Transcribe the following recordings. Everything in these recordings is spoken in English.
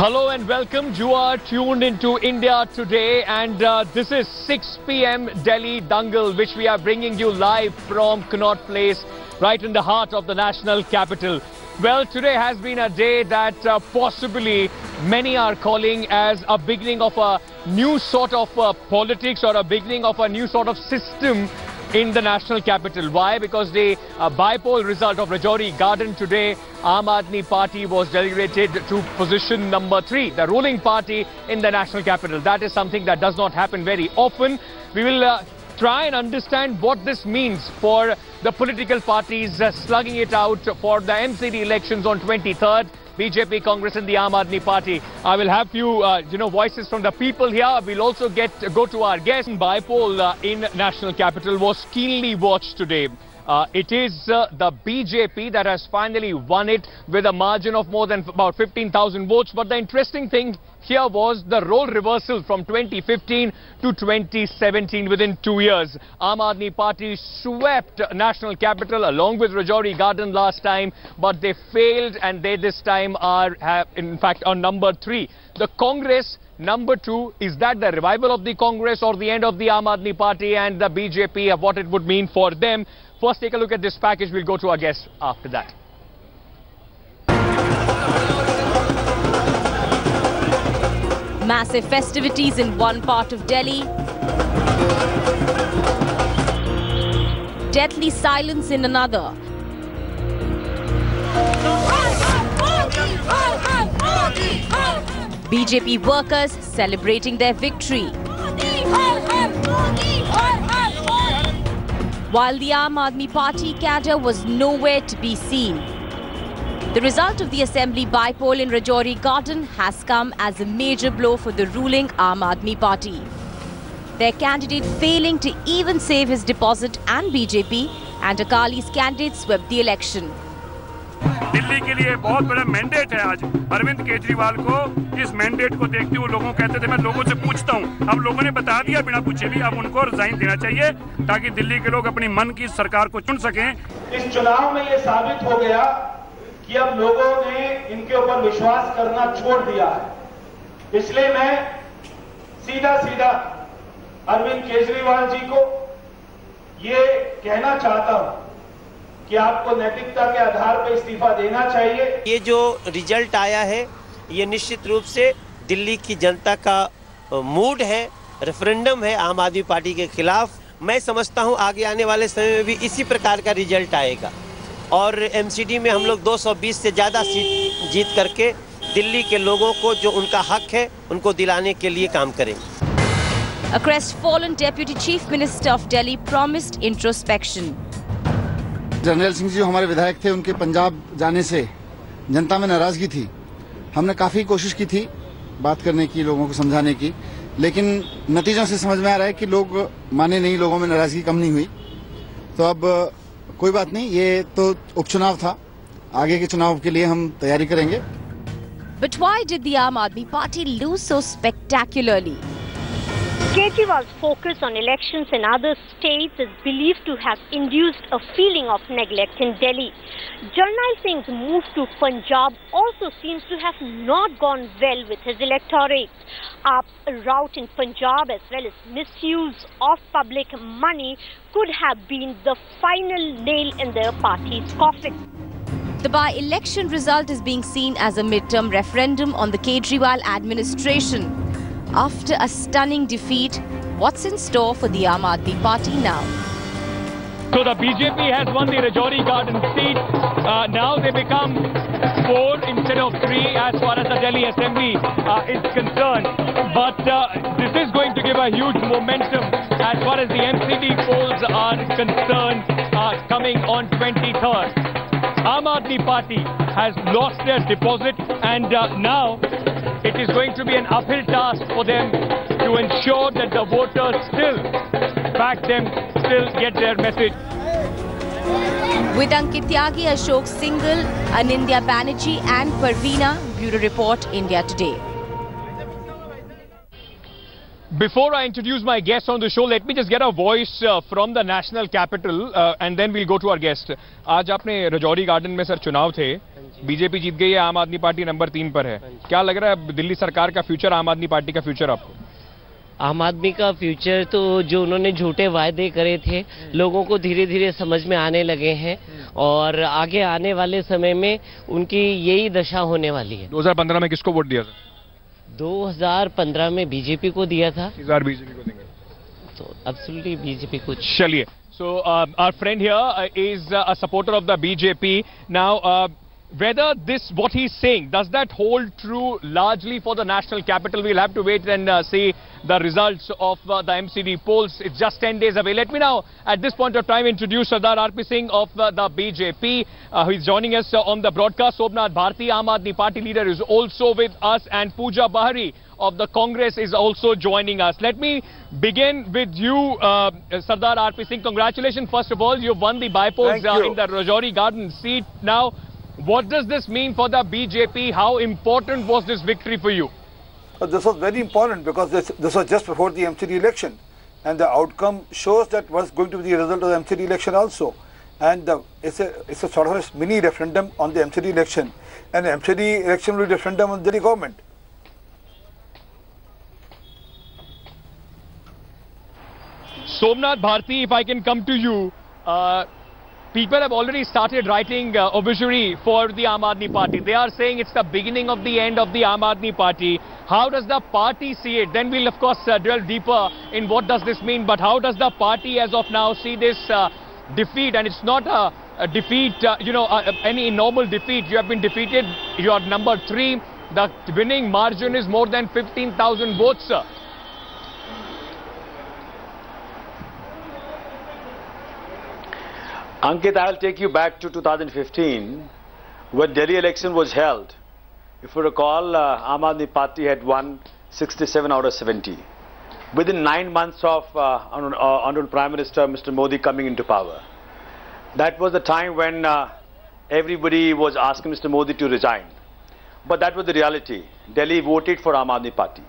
Hello and welcome. You are tuned into India Today, and this is 6 p.m. Delhi Dangal, which we are bringing you live from Connaught Place, right in the heart of the national capital. Well, today has been a day that possibly many are calling as a beginning of a new sort of politics, or a beginning of a new sort of system in the national capital. Why? Because the by-poll result of Rajouri Garden today, Aam Aadmi Party was delegated to position number 3, the ruling party in the national capital. That is something that does not happen very often. We will try and understand what this means for the political parties slugging it out for the MCD elections on 23rd. BJP, Congress and the Aam Aadmi Party. I will have few, voices from the people here. We'll also go to our guest. By-poll in national capital was keenly watched today. It is the BJP that has finally won it with a margin of more than about 15,000 votes. But the interesting thing here was the role reversal from 2015 to 2017 within 2 years. Aam Aadmi Party swept national capital along with Rajouri Garden last time, but they failed, and they this time are in fact on number 3. The Congress number 2. Is that the revival of the Congress or the end of the Aam Aadmi Party and the BJP, what it would mean for them? First, take a look at this package. We'll go to our guests after that. Massive festivities in one part of Delhi. Deathly silence in another. BJP workers celebrating their victory. While the Aam Aadmi Party cadre was nowhere to be seen. The result of the assembly by-poll in Rajouri Garden has come as a major blow for the ruling Aam Aadmi Party. Their candidate failing to even save his deposit, and BJP and Akali's candidate swept the election. Delhi के लिए बहुत बड़ा mandate है आज अरविंद केजरीवाल को। इस mandate को देखते हुए लोगों कहते थे मैं लोगों से पूछता हूं, अब लोगों ने बता दिया बिना पूछे भी, अब उनको रिजाइन देना चाहिए ताकि दिल्ली के लोग अपनी मन की सरकार को चुन सकें। इस चुनाव में ये साबित हो गया कि अब लोगों ने इनके ऊपर विश्वास करना छोड़ दिया है। इसलिए मैं सीधा अरविंद केजरीवाल जी को ये कहना चाहता हूं कि आपको नैतिकता के आधार पर इस्तीफा देना चाहिए। ये जो रिजल्ट आया है ये निश्चित रूप से दिल्ली की जनता का मूड है, रेफरेंडम है आम आदमी पार्टी के खिलाफ। मैं समझता हूं आगे आने वाले समय में भी इसी प्रकार का रिजल्ट आएगा और एमसीडी में हम लोग 220 से ज़्यादा सीट जीत करके दिल्ली के लोगों को जो उनका हक है उनको दिलाने के लिए काम करेंगे। A crestfallen Deputy Chief Minister of Delhi promised introspection. General Singh ji जो हमारे विधायक थे, उनके पंजाब जाने से जनता में नाराजगी थी। हमने काफ़ी कोशिश की थी बात करने की, लोगों को समझाने की, लेकिन नतीजों से समझ में आ रहा है कि लोग माने नहीं, लोगों में नाराजगी कम नहीं हुई। तो अब कोई बात नहीं, ये तो उपचुनाव था, आगे के चुनाव के लिए हम तैयारी करेंगे। But why did the Aam Aadmi Party lose so spectacularly? Kejriwal's focus on elections in other states is believed to have induced a feeling of neglect in Delhi. Jarnail Singh's move to Punjab also seems to have not gone well with his electorate. A rout in Punjab as well as misuse of public money could have been the final nail in the party's coffin. The by-election result is being seen as a midterm referendum on the Kejriwal administration. After a stunning defeat, what's in store for the Aam Aadmi Party now? So the BJP has won the Rajouri Garden seat. Now they become 4 instead of 3 as far as the Delhi Assembly is concerned. But this is going to give a huge momentum as far as the MCD polls are concerned coming on 23rd. Aam Aadmi Party has lost their deposit, and now it is going to be an uphill task for them to ensure that the voters still back them, still get their message. With Ankit Tyagi, Ashok Singhal, Anindya Banerjee and Parveena, Bureau Report, India Today. Before I introduce my guest on the show, let me just get a voice from the national capital and then we'll go to our guest. आज आपने Rajouri garden में sir चुनाव थे, BJP जीत गई है, आम आदमी party number 3 पर है. क्या लग रहा है दिल्ली सरकार का फ्यूचर, आम आदमी पार्टी का फ्यूचर आपको? आम आदमी का फ्यूचर तो जो उन्होंने झूठे वायदे करे थे लोगों को धीरे धीरे समझ में आने लगे हैं और आगे आने वाले समय में उनकी यही दशा होने वाली है. 2015 में किसको वोट दिया था? 2015 में बीजेपी को दिया था. इस बार बीजेपी को देंगे तो एब्सोल्युटली बीजेपी को. चलिए, so our friend here is a supporter of the BJP. Now whether this, what he's saying, does that hold true largely for the national capital? We'll have to wait and see the results of the MCD polls. It's just 10 days away. Let me now, at this point of time, introduce Sardar RP Singh of the BJP, who is joining us on the broadcast. Somnath Bharti, Aam Aadmi Party leader, is also with us, and Pooja Bahari of the Congress is also joining us. Let me begin with you, Sardar RP Singh. Congratulations, first of all. You've won the by-polls in the Rajouri Garden seat. Now, what does this mean for the BJP? How important was this victory for you? This was very important because this was just before the MCD election, and the outcome shows that what's going to be the result of the MCD election also. And it's a sort of a mini referendum on the MCD election, and the MCD election will be a referendum on the Delhi government. Somnath Bharti, if I can come to you, people have already started writing obituary for the Aam Aadmi Party. They are saying it's the beginning of the end of the Aam Aadmi Party. How does the party see it? Then we'll of course delve deeper in what does this mean. But how does the party as of now see this defeat? And it's not a defeat, any normal defeat. You have been defeated. You are number 3. The winning margin is more than 15,000 votes, sir. Ankit, I'll take you back to 2015 when Delhi election was held. If you recall, Aam Aadmi Party had won 67 out of 70. Within 9 months of Honorable Prime Minister Mr. Modi coming into power. That was the time when everybody was asking Mr. Modi to resign. But that was the reality. Delhi voted for Aam Aadmi Party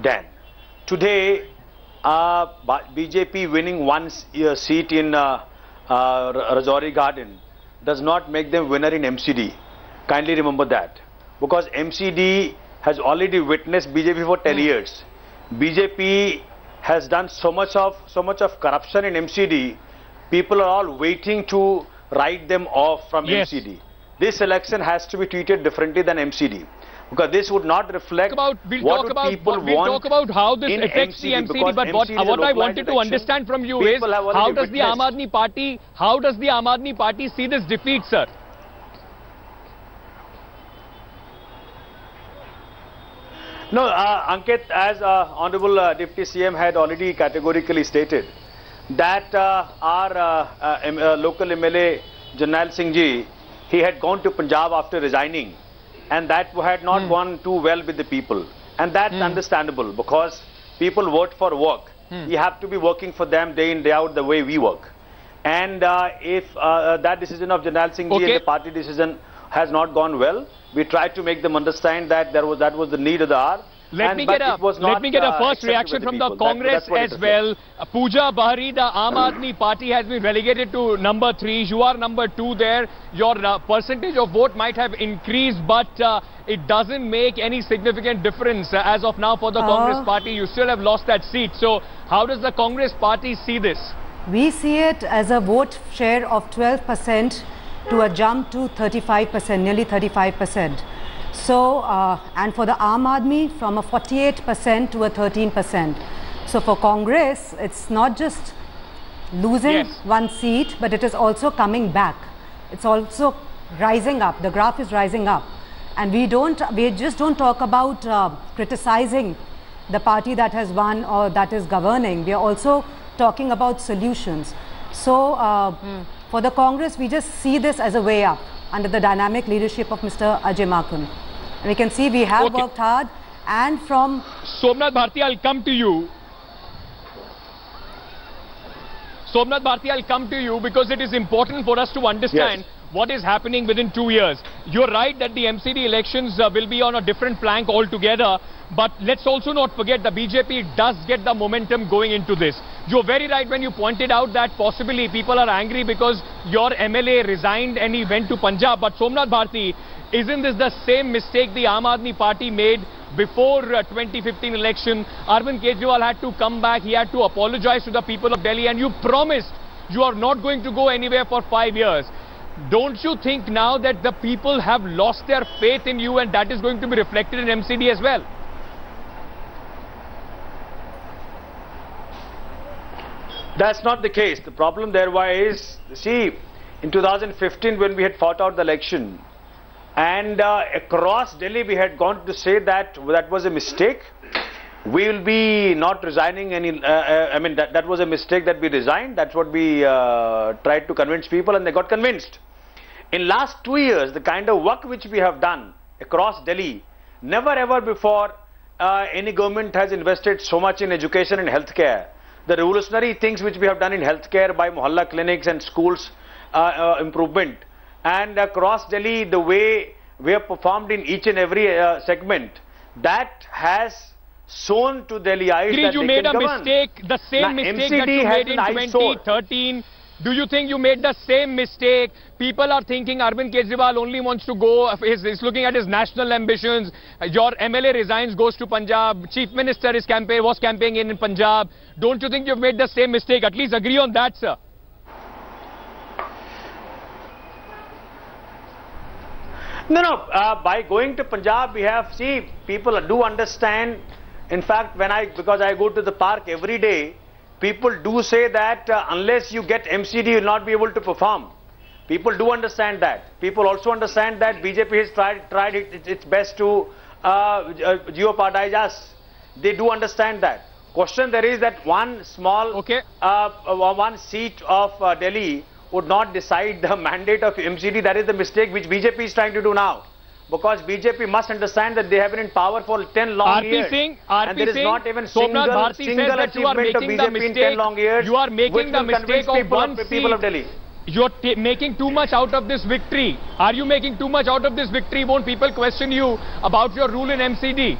then. Today, BJP winning one seat in Rajouri Garden does not make them winner in MCD. Kindly remember that. Because MCD has already witnessed BJP for 10 years. BJP has done so much of corruption in MCD. People are all waiting to write them off from MCD. This election has to be treated differently than MCD. Because this would not reflect what people want. We'll talk about how this affects the MCD, but what I wanted to understand from you is how does the Aam Aadmi Party see this defeat, sir? No, Ankit, as Honorable Deputy CM had already categorically stated that our local MLA Jarnail Singh ji, he had gone to Punjab after resigning. And that had not gone too well with the people. And that's understandable because people vote for work. You have to be working for them day in, day out the way we work. And if that decision of Jarnail Singh ji and the party decision has not gone well, we try to make them understand that that was the need of the hour. Let me get a first reaction from the Congress as well. Pooja Bahari, the Aam Aadmi Party has been relegated to number 3. You are number 2 there. Your percentage of vote might have increased, but it doesn't make any significant difference as of now for the Congress Party. You still have lost that seat. So how does the Congress Party see this? We see it as a vote share of 12% to a jump to 35%, nearly 35%. So, and for the Aam Aadmi, from a 48% to a 13%. So for Congress, it's not just losing one seat, but it is also coming back. It's also rising up. The graph is rising up. And we just don't talk about criticizing the party that has won or that is governing. We are also talking about solutions. So for the Congress, we just see this as a way up under the dynamic leadership of Mr. Ajay Makun. And we can see we have worked hard, and from Somnath Bharti, I'll come to you. Somnath Bharti, I'll come to you because it is important for us to understand what is happening within 2 years. You're right that the MCD elections will be on a different plank altogether, but let's also not forget the BJP does get the momentum going into this. You're very right when you pointed out that possibly people are angry because your MLA resigned and he went to Punjab. But Somnath Bharti, isn't this the same mistake the Aam Aadmi Party made before 2015 election? Arvind Kejriwal had to come back, he had to apologize to the people of Delhi, and you promised you are not going to go anywhere for 5 years. Don't you think now that the people have lost their faith in you and that is going to be reflected in MCD as well? That's not the case. The problem there is, see, in 2015 when we had fought out the election and across Delhi we had gone to say that that was a mistake. We will be not resigning any, I mean that was a mistake that we resigned. That's what we tried to convince people and they got convinced. In last 2 years, the kind of work which we have done across Delhi, never ever before any government has invested so much in education and healthcare. The revolutionary things which we have done in healthcare by mohalla clinics and schools improvement, and across Delhi the way we have performed in each and every segment, that has shown to Delhiites that you made a mistake, the same mistake that you made in 2013. Do you think you made the same mistake? People are thinking Arvind Kejriwal only wants to go, is looking at his national ambitions. Your MLA resigns, goes to Punjab. Chief Minister was campaigning in Punjab. Don't you think you've made the same mistake? At least agree on that, sir. No, by going to Punjab, we have, see, people do understand. In fact, because I go to the park every day, people do say that unless you get MCD, you will not be able to perform. People do understand that. People also understand that BJP has tried its best to jeopardize us. They do understand that. Question there is that one small, one seat of Delhi would not decide the mandate of MCD. That is the mistake which BJP is trying to do now. Because BJP must understand that they have been in power for 10 long years. And there is not even single achievement of BJP in 10 long years. You are making the mistake of one people of Delhi. You are making too much out of this victory. Are you making too much out of this victory? Won't people question you about your rule in MCD?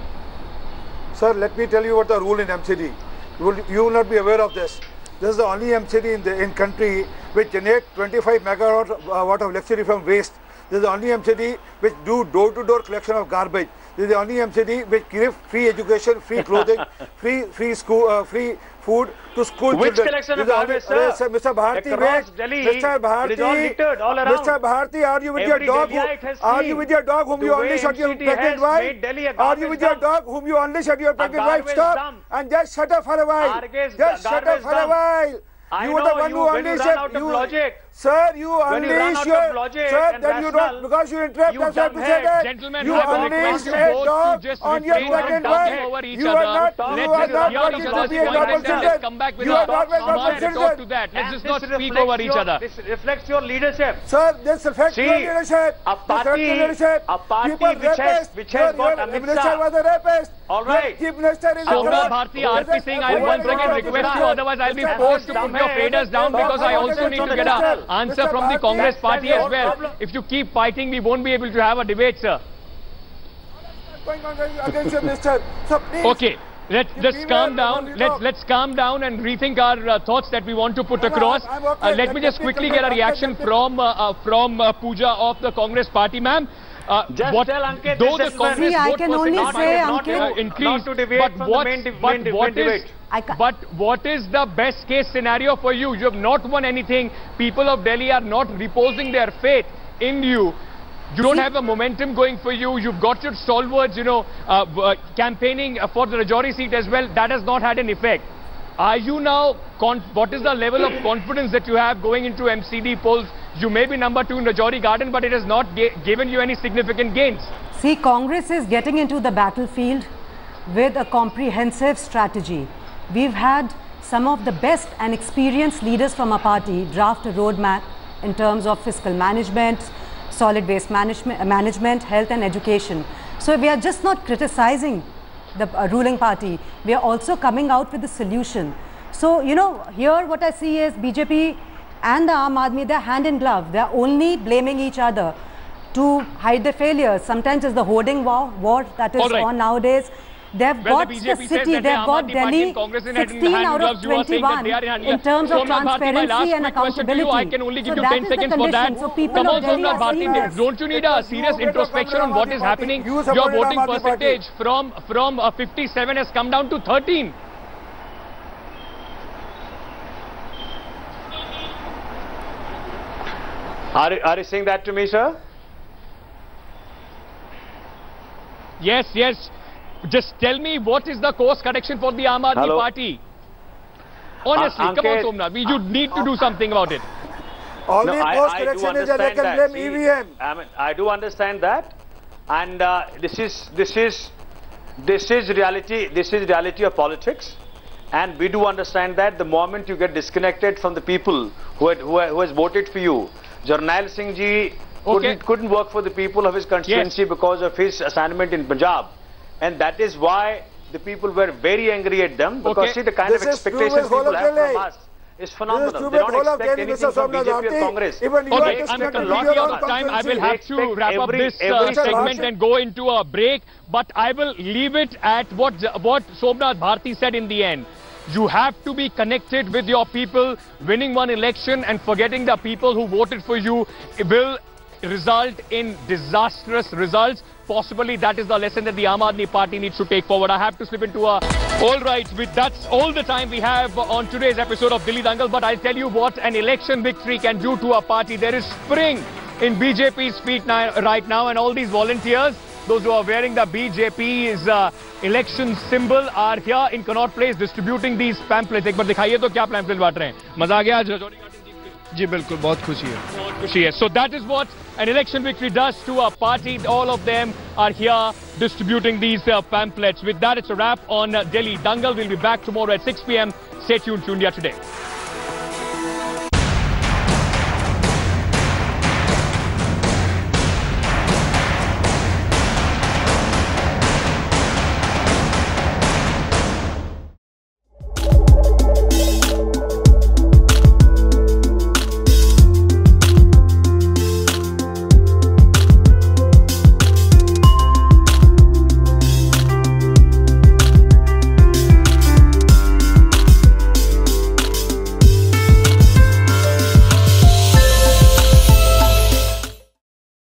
Sir, let me tell you what the rule in MCD. You will not be aware of this. This is the only MCD in country which generates 25 megawatt of electricity from waste. This is the only MCD which do door-to-door collection of garbage. This is the only MCD which gives free education, free clothing, free school, free food to school children. Which collection of garbage, sir? Mr. Bharti, across Delhi, Mr. Bharti, it is all littered all around. Mr. Bharti, are you with your dog? Are you with your dog whom you unleashed on your pregnant wife? Are you with your dog whom you unleashed on your pregnant wife? Stop and just shut up for a while. Just shut up for a while. You are the one who unleashed it. Sir, you unleash your... Sir, then you don't... Because you interrupt, that's what to say that. Gentlemen, you unleashed a dog on your pregnant wife. You are not wanting to be a double citizen. You are not a double citizen. Let's just not speak over each other. This reflects your leadership. Sir, this reflects your leadership. A party which has got Amit Minister was a rapist. All right. Chief Minister is a Somnath Bharti, RP Singh, I'll once again request you, otherwise I'll be forced to put your faders down because I also need to get an answer from the Congress party as well. If you keep fighting, we won't be able to have a debate, sir. Okay, let's calm down. Let's calm down and rethink our thoughts that we want to put across. Let me just quickly get a reaction from Pooja of the Congress party, ma'am. Just tell Ankit, though the Congress I can only say, Ankit, increased, but what is the best case scenario for you? You have not won anything. People of Delhi are not reposing their faith in you. You don't have a momentum going for you. You've got your stalwarts, campaigning for the Rajouri seat as well. That has not had an effect. Are you now, what is the level of confidence that you have going into MCD polls? You may be number 2 in Rajouri Garden, but it has not given you any significant gains. See, Congress is getting into the battlefield with a comprehensive strategy. We've had some of the best and experienced leaders from our party draft a roadmap in terms of fiscal management, solid waste management, health and education. So we are just not criticizing the ruling party, we are also coming out with a solution. So, here what I see is BJP and the Aam Aadmi, they're hand in glove. They're only blaming each other to hide their failures. Sometimes it's the hoarding war that is on nowadays. They've got the city, they've got Delhi 16 out of 21 in terms of transparency and accountability. I can only give So you that 10 is the seconds for that. condition. So people Come of on, Delhi Somnath are Bharti, serious. don't you need a serious introspection on what is happening? Your voting percentage from 57 has come down to 13. Are you saying that to me, sir? Yes, yes. Just tell me what is the course correction for the Aam Aadmi Party? Honestly, come on, Somnath. You need to do something about it. Only course correction is that they can blame EVM. I mean, I do understand that, and this is reality. This is reality of politics, and we do understand that the moment you get disconnected from the people who has voted for you, Jarnail Singh ji couldn't work for the people of his constituency because of his assignment in Punjab, and that is why the people were very angry at them, because see the kind of expectations people have from us is phenomenal. They don't expect anything from BJP or Congress. Okay, I'm a lot out of time. I will have to wrap up this segment and go into a break, but I will leave it at what Somnath Bharti said in the end. You have to be connected with your people. Winning one election and forgetting the people who voted for you will result in disastrous results. Possibly that is the lesson that the Aam Aadmi Party needs to take forward. I have to slip into a... All right, that's all the time we have on today's episode of Delhi Dangal. But I'll tell you what an election victory can do to a party. There is spring in BJP's feet right now, and all these volunteers, those who are wearing the BJP's election symbol, are here in Connaught Place distributing these pamphlets. एक बार दिखाइए तो क्या pamphlets बांट रहे हैं? मजा आ गया आज रजौरी गार्डन जीत के? जी बिल्कुल, बहुत खुशी है. बहुत खुशी है. So that is what an election victory does to a party. All of them are here distributing these pamphlets. With that, it's a wrap on Delhi Dangal. We'll be back tomorrow at 6 p.m. Stay tuned to India Today.